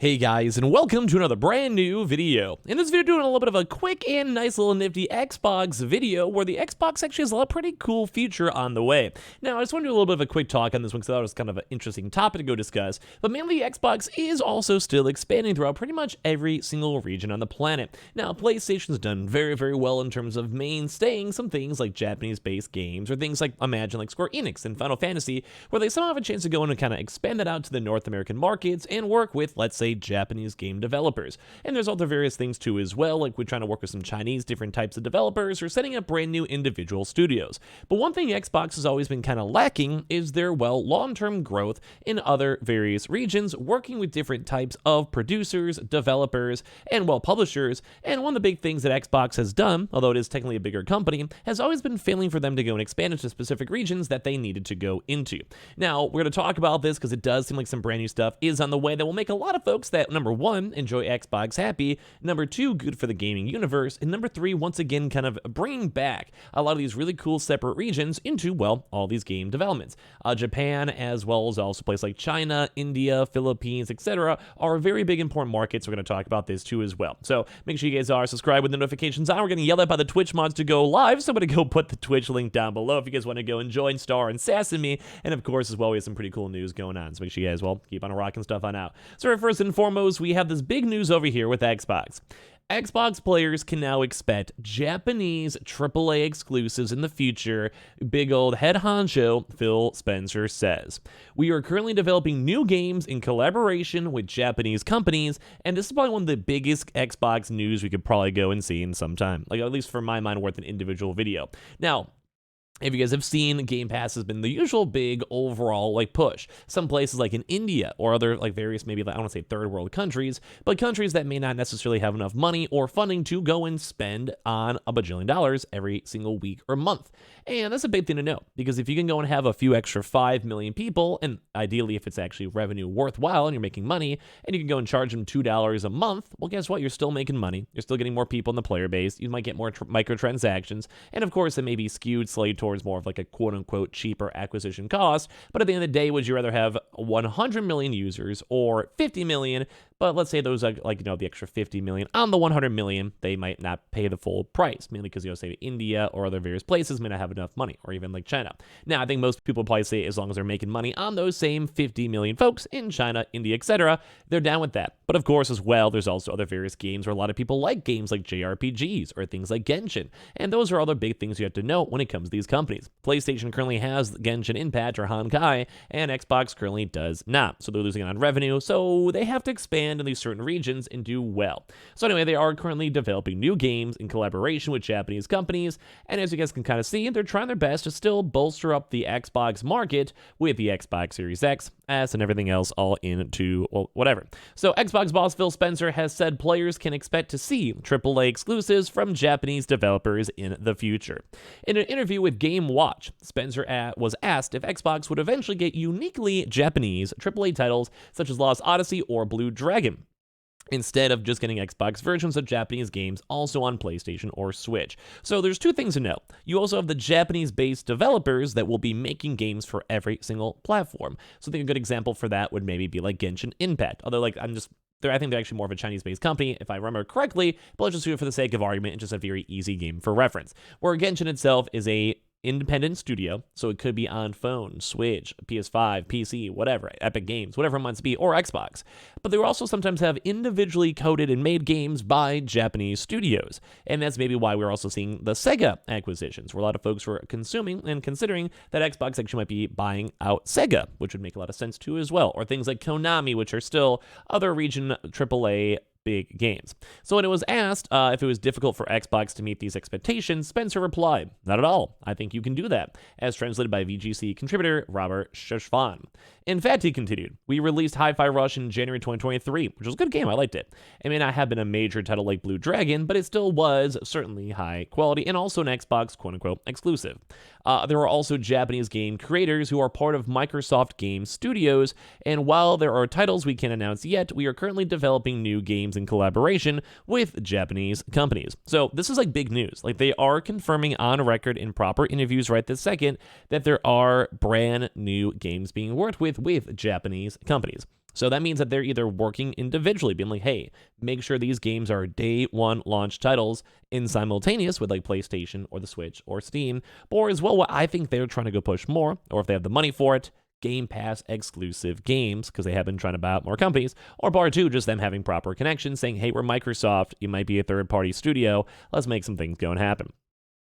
Hey guys, and welcome to another brand new video. In this video, doing a little bit of a quick and nice little nifty Xbox video where the Xbox actually has a lot of pretty cool feature on the way. Now, I just want to do a little bit of a quick talk on this one because I thought it was kind of an interesting topic to go discuss, but mainly Xbox is also still expanding throughout pretty much every single region on the planet. Now, PlayStation's done very, very well in terms of mainstaying some things like Japanese-based games or things like, imagine like Square Enix and Final Fantasy, where they somehow have a chance to go in and kind of expand that out to the North American markets and work with, let's say, Japanese game developers. And there's other various things too as well, like we're trying to work with some Chinese different types of developers or setting up brand new individual studios. But one thing Xbox has always been kind of lacking is their, well, long-term growth in other various regions, working with different types of producers, developers, and, well, publishers. And one of the big things that Xbox has done, although it is technically a bigger company, has always been failing for them to go and expand into specific regions that they needed to go into. Now, we're going to talk about this because it does seem like some brand new stuff is on the way that will make a lot of folks that, number one, enjoy Xbox happy, number two, good for the gaming universe, and number three, once again, kind of bringing back a lot of these really cool separate regions into, well, all these game developments. Japan, as well as also places like China, India, Philippines, etc., are very big important markets. We're going to talk about this too as well. So make sure you guys are subscribed with the notifications on. We're getting yelled at by the Twitch mods to go live, so I'm going to go put the Twitch link down below if you guys want to go and join Star and Sass and me. And of course, as well, we have some pretty cool news going on. So make sure you guys, well, keep on rocking stuff on out. So first and foremost, we have this big news over here with Xbox. Xbox players can now expect Japanese AAA exclusives in the future, big old head honcho Phil Spencer says. We are currently developing new games in collaboration with Japanese companies, and this is probably one of the biggest Xbox news we could probably go and see in some time, like at least for my mind worth an individual video. Now, if you guys have seen, Game Pass has been the usual big overall like push. Some places like in India or other like various maybe like, I don't want to say third world countries, but countries that may not necessarily have enough money or funding to go and spend on a bajillion dollars every single week or month. And that's a big thing to know, because if you can go and have a few extra 5 million people, and ideally if it's actually revenue worthwhile and you're making money, and you can go and charge them $2 a month, well, guess what? You're still making money. You're still getting more people in the player base. You might get more microtransactions. And of course, it may be skewed slightly towards more of like a quote-unquote cheaper acquisition cost. But at the end of the day, would you rather have 100 million users or 50 million? But let's say those are like, you know, the extra 50 million on the 100 million, they might not pay the full price, mainly because, you know, say India or other various places may not have enough money, or even like China. Now, I think most people probably say as long as they're making money on those same 50 million folks in China, India, etc., they're down with that. But of course, as well, there's also other various games where a lot of people like games like JRPGs or things like Genshin. And those are other big things you have to know when it comes to these companies. PlayStation currently has Genshin Impact or Honkai, and Xbox currently does not. So they're losing on revenue, so they have to expand in these certain regions and do well. So anyway, they are currently developing new games in collaboration with Japanese companies, and as you guys can kind of see, they're trying their best to still bolster up the Xbox market with the Xbox Series X, S, and everything else all into, well, whatever. So Xbox boss Phil Spencer has said players can expect to see AAA exclusives from Japanese developers in the future. In an interview with Game Watch, Spencer was asked if Xbox would eventually get uniquely Japanese AAA titles such as Lost Odyssey or Blue Dragon, instead of just getting Xbox versions of Japanese games also on PlayStation or Switch. So there's two things to know. You also have the Japanese-based developers that will be making games for every single platform. So I think a good example for that would maybe be like Genshin Impact. Although, like, I think they're actually more of a Chinese-based company, if I remember correctly, but let's just do it for the sake of argument and just a very easy game for reference. Where Genshin itself is a independent studio, so it could be on phone, Switch, PS5, PC, whatever, Epic Games, whatever it might be, or Xbox. But they will also sometimes have individually coded and made games by Japanese studios. And that's maybe why we're also seeing the Sega acquisitions, where a lot of folks were consuming and considering that Xbox actually might be buying out Sega, which would make a lot of sense too as well. Or things like Konami, which are still other region AAA big games. So when it was asked if it was difficult for Xbox to meet these expectations, Spencer replied, "Not at all. I think you can do that," as translated by VGC contributor Robert Shashvan. In fact, he continued, "We released Hi-Fi Rush in January 2023, which was a good game. I liked it. It may not have been a major title like Blue Dragon, but it still was certainly high quality and also an Xbox quote-unquote exclusive. There are also Japanese game creators who are part of Microsoft Game Studios, and while there are titles we can't announce yet, we are currently developing new games in collaboration with Japanese companies." So this is like big news. Like, they are confirming on record in proper interviews right this second that there are brand new games being worked with Japanese companies. So that means that they're either working individually, being like, hey, make sure these games are day one launch titles in simultaneous with like PlayStation or the Switch or Steam, or as well, what I think they're trying to go push more, or if they have the money for it, Game Pass exclusive games, because they have been trying to buy out more companies, or bar two, just them having proper connections, saying, hey, we're Microsoft, you might be a third-party studio, let's make some things go and happen.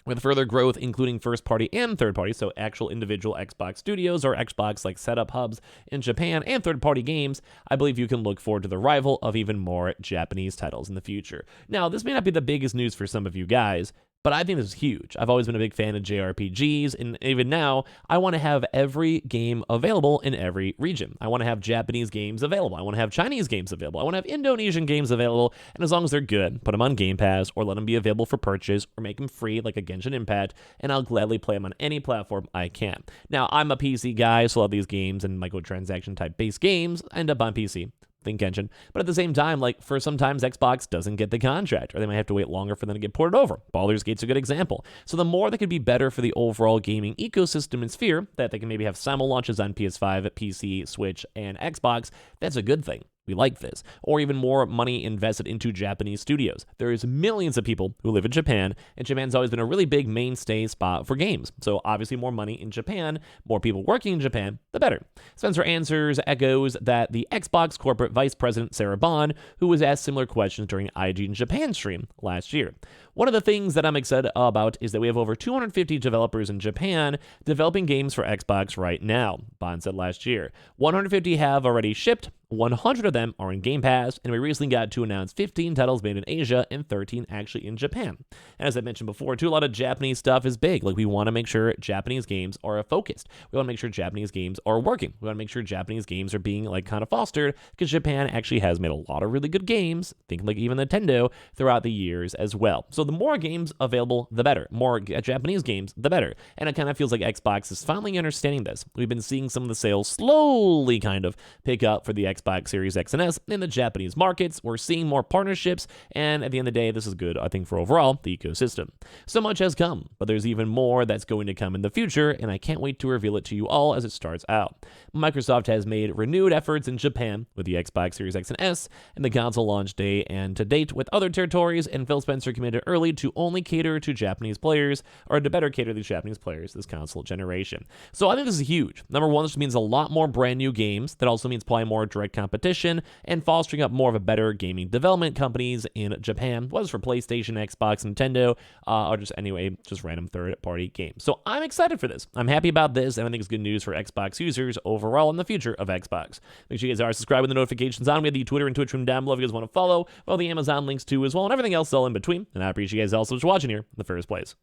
With further growth, including first-party and third-party, so actual individual Xbox studios or Xbox like setup hubs in Japan and third-party games, I believe you can look forward to the arrival of even more Japanese titles in the future. Now, this may not be the biggest news for some of you guys, but I think this is huge. I've always been a big fan of JRPGs, and even now, I want to have every game available in every region. I want to have Japanese games available. I want to have Chinese games available. I want to have Indonesian games available, and as long as they're good, put them on Game Pass, or let them be available for purchase, or make them free like a Genshin Impact, and I'll gladly play them on any platform I can. Now, I'm a PC guy, so a lot of these games and microtransaction type based games end up on PC. Think Genshin. But at the same time, like, for sometimes Xbox doesn't get the contract, or they might have to wait longer for them to get ported over. Baldur's Gate's a good example. So the more that could be better for the overall gaming ecosystem and sphere, that they can maybe have simul launches on PS5, PC, Switch, and Xbox, that's a good thing. We like this. Or even more money invested into Japanese studios. There is millions of people who live in Japan, and Japan's always been a really big mainstay spot for games. So obviously more money in Japan, more people working in Japan, the better. Spencer answers echoes that the Xbox corporate vice president, Sarah Bond, who was asked similar questions during IG in Japan stream last year. One of the things that I'm excited about is that we have over 250 developers in Japan developing games for Xbox right now, Bond said last year. 150 have already shipped, 100 of them are in Game Pass, and we recently got to announce 15 titles made in Asia and 13 actually in Japan. And as I mentioned before, too, a lot of Japanese stuff is big. Like, we want to make sure Japanese games are focused. We want to make sure Japanese games are working. We want to make sure Japanese games are being, like, kind of fostered, because Japan actually has made a lot of really good games, think like even Nintendo, throughout the years as well. So the more games available, the better. More Japanese games, the better. And it kind of feels like Xbox is finally understanding this. We've been seeing some of the sales slowly kind of pick up for the Xbox Series X and S in the Japanese markets. We're seeing more partnerships, and at the end of the day, this is good, I think, for overall the ecosystem. So much has come, but there's even more that's going to come in the future, and I can't wait to reveal it to you all as it starts out. Microsoft has made renewed efforts in Japan with the Xbox Series X and S and the console launch day and to date with other territories, and Phil Spencer committed early to only cater to Japanese players, or to better cater to Japanese players this console generation. So I think this is huge. Number one, this means a lot more brand new games. That also means probably more direct competition and fostering up more of a better gaming development companies in Japan, whether it's for PlayStation, Xbox, Nintendo, or just anyway, just random third-party games. So I'm excited for this. I'm happy about this, and I think it's good news for Xbox users overall in the future of Xbox. Make sure you guys are subscribed with the notifications on. We have the Twitter and Twitch room down below if you guys want to follow. All the Amazon links too as well, and everything else all in between. And I appreciate you guys also for watching here in the first place.